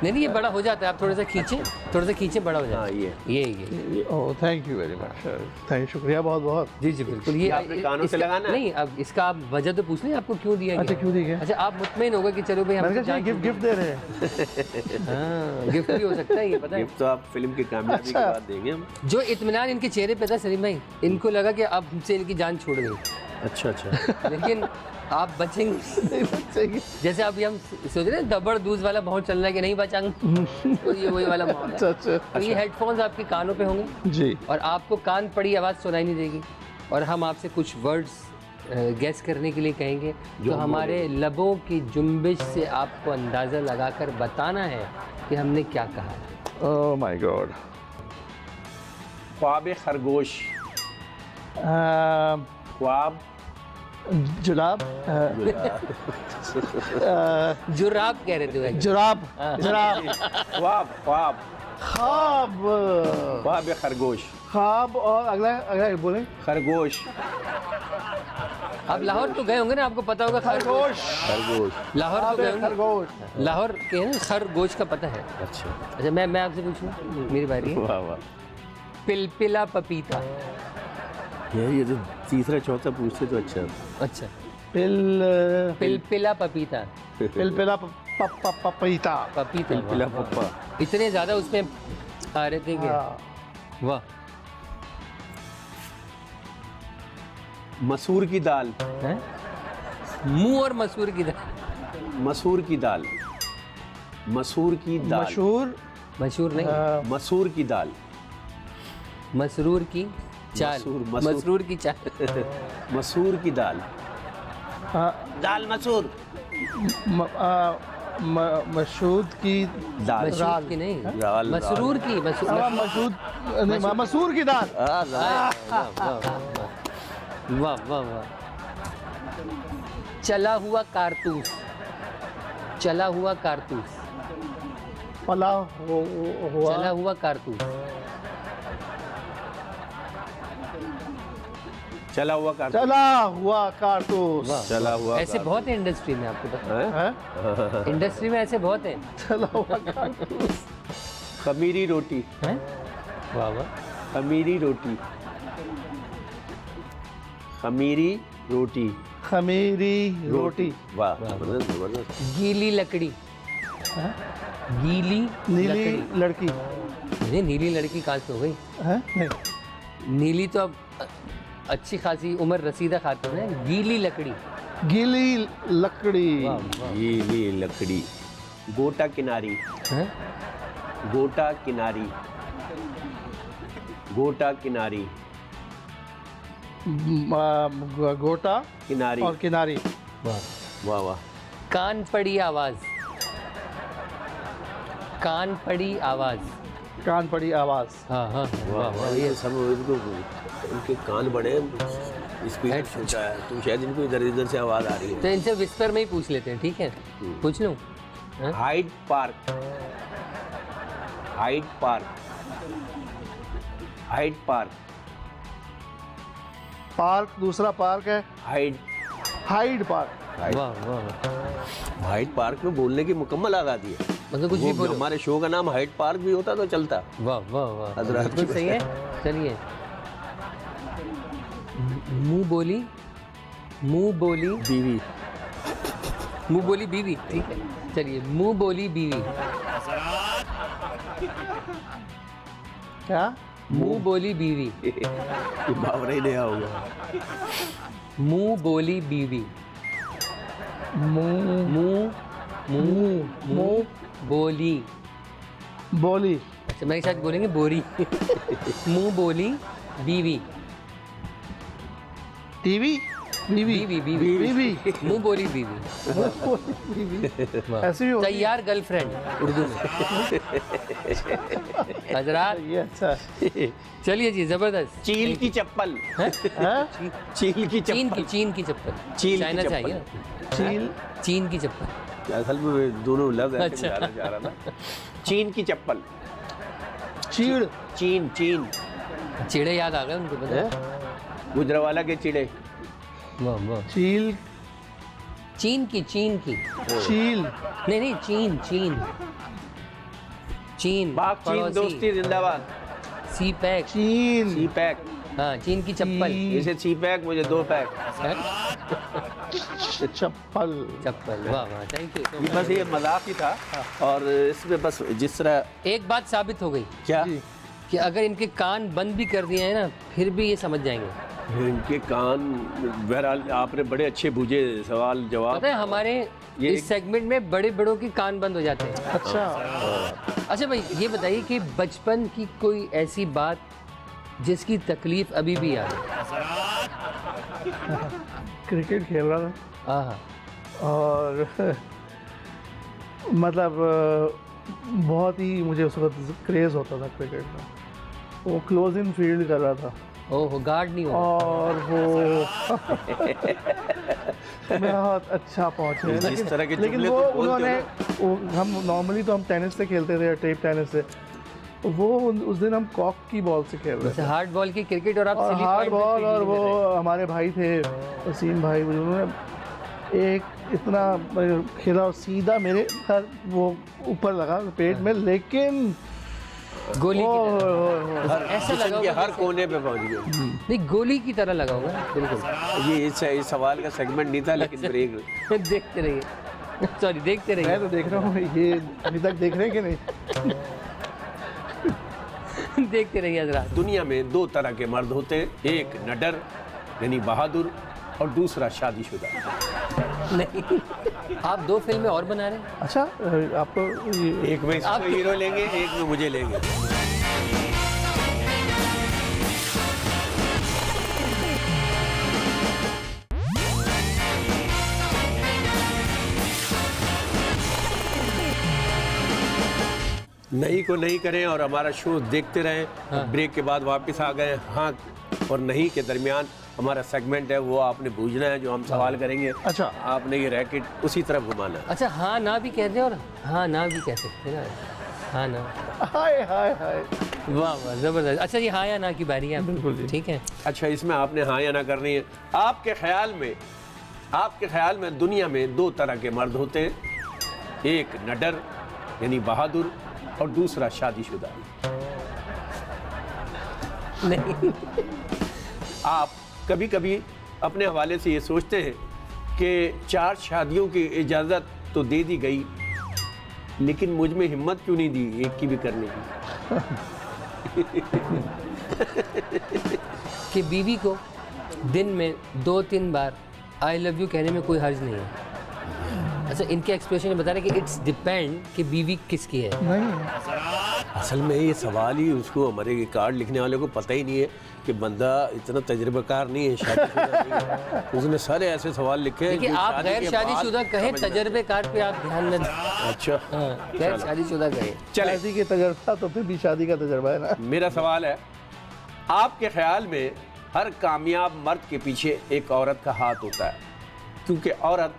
नहीं, ये बड़ा हो जाता है, आप थोड़ा सा खींचे बड़ा हो जाता हाँ, है। ये oh thank you very much, thank शुक्रिया बहुत बहुत। जी जी बिल्कुल। ये आपने कानों से इसका- लगाना है? नहीं, अब इसका आप वजह तो पूछ लें, आपको क्यों दिया अच्छा गया? क्यों दी गया? अच्छा, आप मुतमईन होगा कि चलो भाई हम मैंने कहा गिफ्ट दे रहे हैं। हाँ, गिफ्ट भी हो सकता है, ये पता है। गिफ्ट तो आप फिल्म की कामयाबी के बाद देंगे हम। जो इत्मीनान इनके चेहरे पे था सलीम भाई, इनको लगा कि अब हमसे इनकी जान छूट गई, अच्छा लेकिन आप बचेंगे। जैसे अभी हम सोच रहे हैं दबड़ दूध वाला माहौल चल रहा है कि नहीं बचाएंगे, तो ये वही वाला माहौल है। अच्छा तो ये हेडफोन्स आपके कानों पे होंगे जी, और आपको कान पड़ी आवाज़ सुनाई नहीं देगी, और हम आपसे कुछ वर्ड्स गैस करने के लिए कहेंगे, जो हमारे लबों की जुम्बिश से आपको अंदाज़ा लगाकर बताना है कि हमने क्या कहा। Oh my God. ख्वाब खरगोश, ख्वाब जुलाब जुराब कह रहे थे। जुराब जुराब ख्वाब ख्वाब ख्वाब ख्वाब खरगोश, ख्वाब, और अगला अगला बोले खरगोश आप लाहौर तो गए होंगे ना, आपको पता होगा खरगोश। खरगोश। लाहौर तो गए होंगे। खरगोश लाहौर के हैं खरगोश का पता है। अच्छा अच्छा, मैं आपसे पूछूं, मेरी बारी है। वाह वाह, पिलपिला पपीता। यार ये तो तीसरा चौथा पूछते तो अच्छा। अच्छा, पिल पिलपिला पपीता। पिलपिला पपीता। पपीता, पिला वाह, पप्पा। वाह। इतने ज़्यादा उसमें आ रहे थे कि हाँ। वाह। मसूर की दाल, हैं? मुंह और मसूर की दाल। मसूर की दाल, मसूर की दाल, मशहूर मशहूर नहीं, मसूर की दाल, मसरूर की चाल। मसूर। मसरूर की चाल। मसूर की दाल, दाल मसूर, मशहूद की दाल, मशरूर की नहीं, दाल, मसरूर की। मशहूद नहीं, मसूर की दाल। वाह वाह वाह। चला हुआ कारतूस। चला हुआ कारतूस। पला हुआ चला हुआ कारतूस। चला हुआ कारतूस, चला हुआ कारतूस। चला हुआ ऐसे बहुत है इंडस्ट्री में, आपको पता हैं? है? है? इंडस्ट्री में ऐसे बहुत है। चला हुआ कारतूस। खमीरी रोटी, हैं? वाह वाह। खमीरी रोटी, खमीरी रोटी, खमीरी रोटी। वाह जबरदस्त जबरदस्त। गीली लकड़ी। गीली नीली लकड़ी। लड़की नहीं, नीली लड़की कहाँ से हो गई? है? नहीं, नीली तो अब अच्छी खासी उम्र रसीदा खातून है। गीली लकड़ी। गीली लकड़ी। वाह वाह। गीली लकड़ी, गोटा किनारी, हैं? गोटा किनारी, गोटा किनारी, गोटा किनारी। और किनारी। वाह वाह। कान पड़ी आवाज, कान पड़ी आवाज। कान पड़ी आवाज। हाँ हाँ वाह वाह, ये सब इनको उनके कान बड़े स्पीकर छोटा है, तो शायद इनको इधर इधर से आवाज आ रही है। तो इनसे विस्पर में ही पूछ लेते हैं, ठीक है? पूछ लूं? हाँ? Hyde Park, Hyde Park, Hyde Park. Park दूसरा पार्क है, हाइड, हाइड पार्क। वाह वाह वाह। हाइड पार्क में बोलने की मुकम्मल आज़ादी है। मतलब कुछ भी वो बोलो। हमारे शो का नाम हाइड पार्क भी होता तो चलता। वाह वाह वाह, हजरात बिल्कुल की सही है। चलिए, मुंह बोली, मुंह बोली बीवी, मुंह बोली बीवी, ठीक है। चलिए, मुंह बोली बीवी। क्या? मुंह बोली बीवी, ये बावरा ही नया होगा। मुंह बोली बीवी। मुंह मुंह मुंह मुंह बोली। बोली। अच्छा, मेरे साथ बोलेंगे बोरी। मुंह बोली बीवी। टीवी। बीवी। बीवी बीवी बीवी। मुंह बोली बीवी। वाह। ऐसे भी होती है। तैयार गर्लफ्रेंड उर्दू में। हजरात, ये अच्छा है। चलिए जी, जबरदस्त। चील की चप्पल, हैं? चील की चीन चप्पल, की, चीन की चप्पल। चीन की चाइना चप्पल। चाहिए ना? चील। चीन की चप्पल। असल में दोनों लफ्ज ऐसे अच्छा। मिलाना जा रहा ना। चीन की चप्पल, चीड़। चीन, चीन, चिड़े याद आ गए उनको, पता है? गुजरावाला के चिड़े। वाह वाह। चील। चीन की, चीन की। चील। नहीं नहीं, चीन चीन चीन। पाक चीन पड़ोसी। दोस्ती जिंदाबाद। सी पैक। चीन। सी पैक, हाँ, चीन की चप्पल। इसे सी पैक, मुझे 2 पैक। चप्पल। चप्पल, वाह वाह, थैंक यू। ये बस ये मजाक ही था। और इसमें बस जिस तरह एक बात साबित हो गई क्या कि अगर इनके कान बंद भी कर दिए हैं ना, फिर भी ये समझ जाएंगे। इनके कान, बहरहाल आपने बड़े अच्छे बूझे सवाल जवाब। पता है, हमारे इस सेगमेंट में बड़े बड़ों के कान बंद हो जाते हैं। अच्छा। अच्छा भाई, ये बताइए कि बचपन की कोई ऐसी बात जिसकी तकलीफ अभी भी याद है? क्रिकेट खेल रहा था हाँ। और मतलब बहुत ही मुझे उस वक्त क्रेज़ होता था क्रिकेट का। वो क्लोज इन फील्ड कर रहा था ओह, गार्ड नहीं हो। और वो बहुत अच्छा पहुंचे। जिस तरह के लेकिन जुमले वो तुम बोलते हो उन्होंने ना। हम नॉर्मली तो हम टेनिस से खेलते थे, टेप टेनिस से। वो उस दिन हम कॉक की बॉल से खेल रहे जैसे थे हार्ड बॉल की क्रिकेट, और आप और silly हार्ड point पे बॉल। और fielding वो कर रहे हैं। हमारे भाई थे वसीम भाई, उन्होंने एक इतना खेला और सीधा मेरे सर वो ऊपर लगा पेट में, लेकिन गोली की तरह। हर ऐसा लगा जिस्म के होगा हर जैसे- कोने पे पहुंच गए। नहीं, गोली की तरह लगा होगा, बिल्कुल। ये इस सवाल का सेगमेंट नहीं था, लेकिन ब्रेक। देखते रहिए, सॉरी, देखते मैं रहिए। तो देख रहा हूँ ये अभी तक देख रहे हैं कि नहीं। देखते रहिए हजरात। दुनिया में 2 तरह के मर्द होते हैं, एक नडर यानी बहादुर, और दूसरा शादीशुदा। नहीं, आप 2 फिल्में और बना रहे हैं? अच्छा, आपको ये एक में इसको हीरो लेंगे, एक में मुझे लेंगे। नहीं को नहीं करें और हमारा शो देखते रहें। हाँ। ब्रेक के बाद वापस आ गए। हाँ और नहीं के दरमियान हमारा सेगमेंट है, वो आपने बूझना है, जो हम सवाल करेंगे। अच्छा। आपने ये रैकेट उसी तरफ घुमाना है। अच्छा, हाँ ना भी कहते हैं और हाँ ना भी कह सकते हैं ना। हाँ ना। हाय हाय हाय। वाह वाह, जबरदस्त। अच्छा, ये हाँ या ना की बारी है, बिल्कुल जी। ठीक है। अच्छा, इसमें आपने हाँ या ना करनी है। आपके ख्याल में दुनिया में 2 तरह के मर्द होते हैं, एक नडर यानी बहादुर, और दूसरा शादीशुदा। नहीं, आप कभी कभी अपने हवाले से ये सोचते हैं कि 4 शादियों की इजाज़त तो दे दी गई, लेकिन मुझ में हिम्मत क्यों नहीं दी एक की भी करने की। कि बीवी को दिन में 2-3 बार आई लव यू कहने में कोई हर्ज नहीं है। अच्छा, इनके एक्सप्रेशन में बता रहे कि इट्स डिपेंड कि बीवी किसकी है। नहीं असल में ये सवाल ही उसको, हमारे ये कार्ड लिखने वाले को पता ही नहीं है कि बंदा इतना तजर्बाकार नहीं है, शादीशुदा नहीं है। उसने सारे ऐसे सवाल लिखे हैं देखिए, जो आप शादी गैर के शादीशुदा बाद कहें, समझ में- तजर्बेकार पे आप ध्यान न दें। अच्छा, गैर शादीशुदा कहें। चले, शादी के तजर्बा तो फिर भी शादी का तजर्बा है ना। मेरा सवाल है, आपके ख्याल में हर कामयाब मर्द के पीछे एक औरत का हाथ होता है, क्योंकि औरत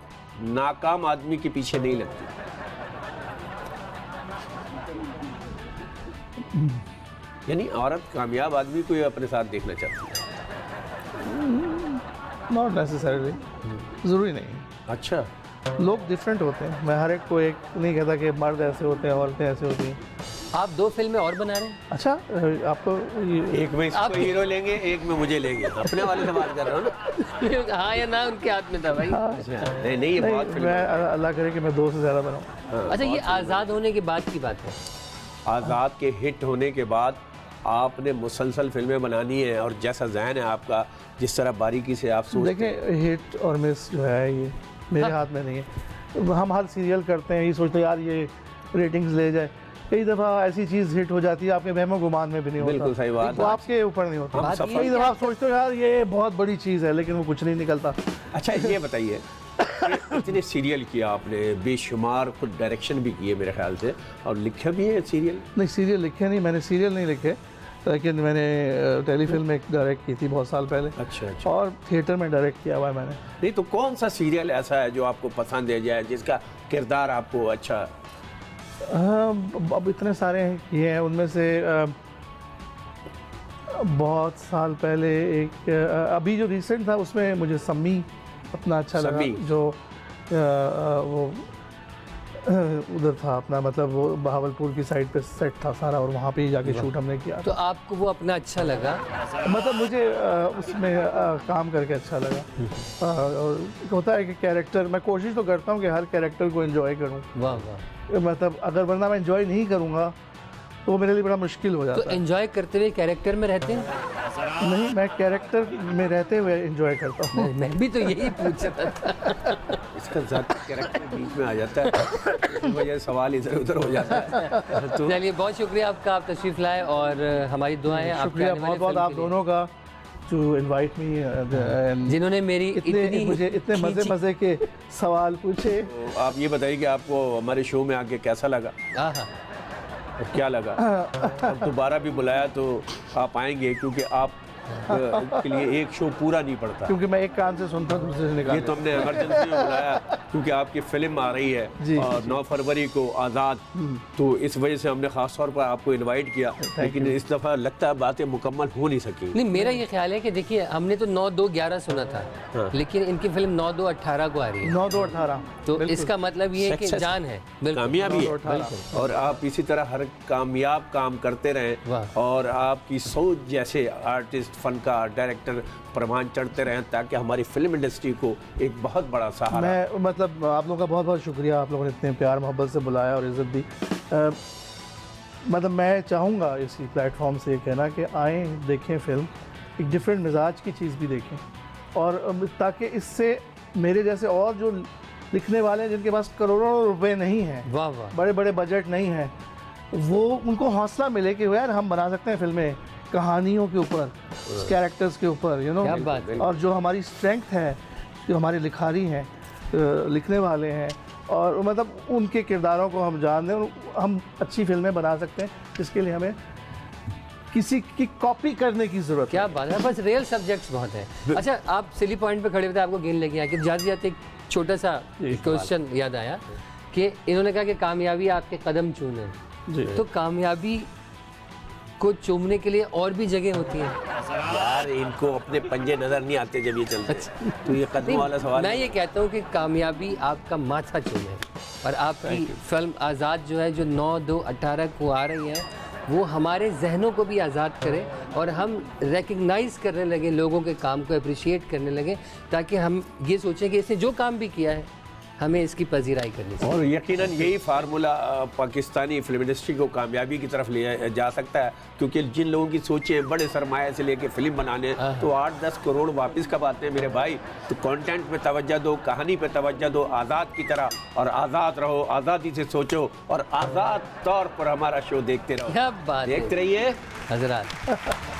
नाकाम आदमी के पीछे नहीं लगती। यानी औरत कामयाब आदमी को ही अपने साथ देखना चाहती है। नॉट नेसेसरीली, ज़रूरी नहीं। अच्छा, लोग डिफरेंट होते हैं, मैं हर एक को एक नहीं कहता कि मर्द ऐसे होते हैं औरतें ऐसे होती हैं। आप 2 फिल्में और बना रहे हैं? अच्छा, आपको एक में इसको हीरो लेंगे, एक में मुझे लेंगे, अपने वाले से बात कर रहा हूँ ना। हाँ या ना उनके हाथ में था भाई। अच्छा, नहीं ये बहुत नहीं, फिल्म मैं अल्लाह करे कि मैं 2 से ज़्यादा बनाऊँ। अच्छा, ये आज़ाद होने के बाद की बात है। आज़ाद के हिट होने के बाद आपने मुसलसल फिल्में बनानी है, और जैसा जहन है आपका, जिस तरह बारीकी से आप सोचते हैं। देखें, हिट और मिस जो है ये मेरे हाथ में नहीं है। हम हर सीरियल करते हैं, ये सोचते हैं यार ये रेटिंग्स ले जाए, कई दफ़ा ऐसी चीज़ हिट हो जाती है आपके वहमो गुमान में भी नहीं होता। बिल्कुल सही बात वो है। आपके ऊपर नहीं होता। बात ये कई दफ़ा आप सोचते हो यार ये बहुत बड़ी चीज़ है, लेकिन वो कुछ नहीं निकलता। अच्छा, ये बताइए कि इतने सीरियल किया आपने, बेशुमार खुद डायरेक्शन भी किए मेरे ख्याल से, और लिखे भी है सीरियल। नहीं, सीरियल लिखे नहीं, मैंने सीरियल नहीं लिखे, लेकिन मैंने टेलीफिल्म एक डायरेक्ट की थी बहुत साल पहले। अच्छा अच्छा। और थिएटर में डायरेक्ट किया हुआ है मैंने। नहीं तो कौन सा सीरियल ऐसा है जो आपको पसंद है जाए, जिसका किरदार आपको अच्छा? अब इतने सारे ये हैं, उनमें से बहुत साल पहले एक अभी जो रिसेंट था उसमें मुझे सम्मी अपना अच्छा लगा, सम्मी। जो वो उधर था अपना, मतलब वो बहावलपुर की साइड पे सेट था सारा, और वहाँ पे ही जाके शूट हमने किया। तो आपको वो अपना अच्छा लगा? मतलब मुझे उसमें काम करके अच्छा लगा। और होता है कि कैरेक्टर, मैं कोशिश तो करता हूँ कि हर कैरेक्टर को एंजॉय करूँ। वाह वाह। मतलब अगर वरना मैं एंजॉय नहीं करूँगा तो वो मेरे लिए बड़ा मुश्किल हो तो जाता है। एंजॉय करते हुए कैरेक्टर में रहते हैं? नहीं, मैं कैरेक्टर में रहते हुए एंजॉय करता हूँ। मैं भी तो यही पूछ रहा था। इसका ज़्यादा कैरेक्टर बीच में आ जाता है, इस वजह से सवाल इधर उधर हो जाता है। तो चलिए, बहुत शुक्रिया आपका, आप तशरीफ़ लाए, और हमारी दुआएं आपके शुक्रिया आने वाले बहुत बहुत फिल्म आप के लिए। दोनों का टू इनवाइट मी, जिन्होंने मेरी इतने मुझे इतने मज़े खींची- मज़े के सवाल पूछे। तो आप ये बताइए कि आपको हमारे शो में आके कैसा लगा आहा। और क्या लगा? अब दोबारा भी बुलाया तो आप आएंगे, क्योंकि आप के लिए एक शो पूरा नहीं पड़ता। क्योंकि मैं एक कान से सुनता हूँ दूसरे से निकाल ये तो हमने इमरजेंसी में बुलाया क्योंकि आपकी फिल्म आ रही जी, है और 9 फरवरी को आज़ाद, तो इस वजह से हमने ख़ास तौर पर आपको इनवाइट किया, लेकिन इस दफ़ा लगता है बातें मुकम्मल हो नहीं सकी। नहीं, मेरा ये ख्याल है कि देखिए, हमने तो 9-2-11 सुना था, लेकिन इनकी फिल्म 9-2-18 को आ रही है, 9-2-18। तो इसका मतलब ये है कि Success। जान है। बिल्कुल। कामयाबी है, 9-2-18। और आप इसी तरह हर कामयाब काम करते रहें, वाह। और आपकी सोच जैसे आर्टिस्ट, फनकार, डायरेक्टर प्रमाण चढ़ते रहें, ताकि हमारी फिल्म इंडस्ट्री को एक बहुत बड़ा सहारा। मैं मतलब आप लोगों का बहुत बहुत शुक्रिया, आप लोगों ने इतने प्यार मोहब्बत से बुलाया और इज़्ज़त दी। मतलब मैं चाहूँगा इसी प्लेटफॉर्म से कहना कि आएँ, देखें फिल्म, एक डिफरेंट मिजाज की चीज़ भी देखें, और ताकि इससे मेरे जैसे और जो लिखने वाले हैं जिनके पास करोड़ों रुपए नहीं हैं, वाह वाह। बड़े बड़े बजट नहीं हैं, वो उनको हौसला मिले कि यार हम बना सकते हैं फिल्में कहानियों के ऊपर, कैरेक्टर्स के ऊपर, क्या बात है। और जो हमारी स्ट्रेंथ है, जो हमारे लिखारी हैं, लिखने वाले हैं, और मतलब उनके किरदारों को हम जान दें, हम अच्छी फिल्में बना सकते हैं, जिसके लिए हमें किसी की कॉपी करने की ज़रूरत क्या बात है, बस रियल सब्जेक्ट्स बहुत हैं। अच्छा, आप सिली पॉइंट पे खड़े हुए थे, आपको गेंद लगी आके, जाते जाते एक छोटा सा क्वेश्चन याद आया कि इन्होंने कहा कि कामयाबी आपके कदम चूमे, जी। तो कामयाबी को चूमने के लिए और भी जगह होती हैं? यार इनको अपने पंजे नजर नहीं आते जब ये चलते हैं। तो ये कदमों वाला सवाल मैं है। ये कहता हूँ कि कामयाबी आपका माथा चूमे, और आपकी फिल्म आज़ाद जो है, जो 9-2-18 को आ रही है, वो हमारे जहनों को भी आज़ाद करे, और हम रिकग्नाइज़ करने लगे लोगों के काम को, अप्रिशिएट करने लगे, ताकि हम ये सोचें कि इसने जो काम भी किया है हमें इसकी पजीराई करनी चाहिए। और यकीनन यही फार्मूला पाकिस्तानी फिल्म इंडस्ट्री को कामयाबी की तरफ ले जा सकता है, क्योंकि जिन लोगों की सोचें बड़े सरमाए से लेके फिल्म बनाने, तो 8-10 करोड़ वापस कब आते हैं मेरे भाई। तो कंटेंट पे तवज्जो दो, कहानी पे तवज्जो दो, आज़ाद की तरह, और आज़ाद रहो, आज़ादी से सोचो, और आज़ाद तौर पर हमारा शो देखते रहो। क्या बात है। देखते रहिए हजरात।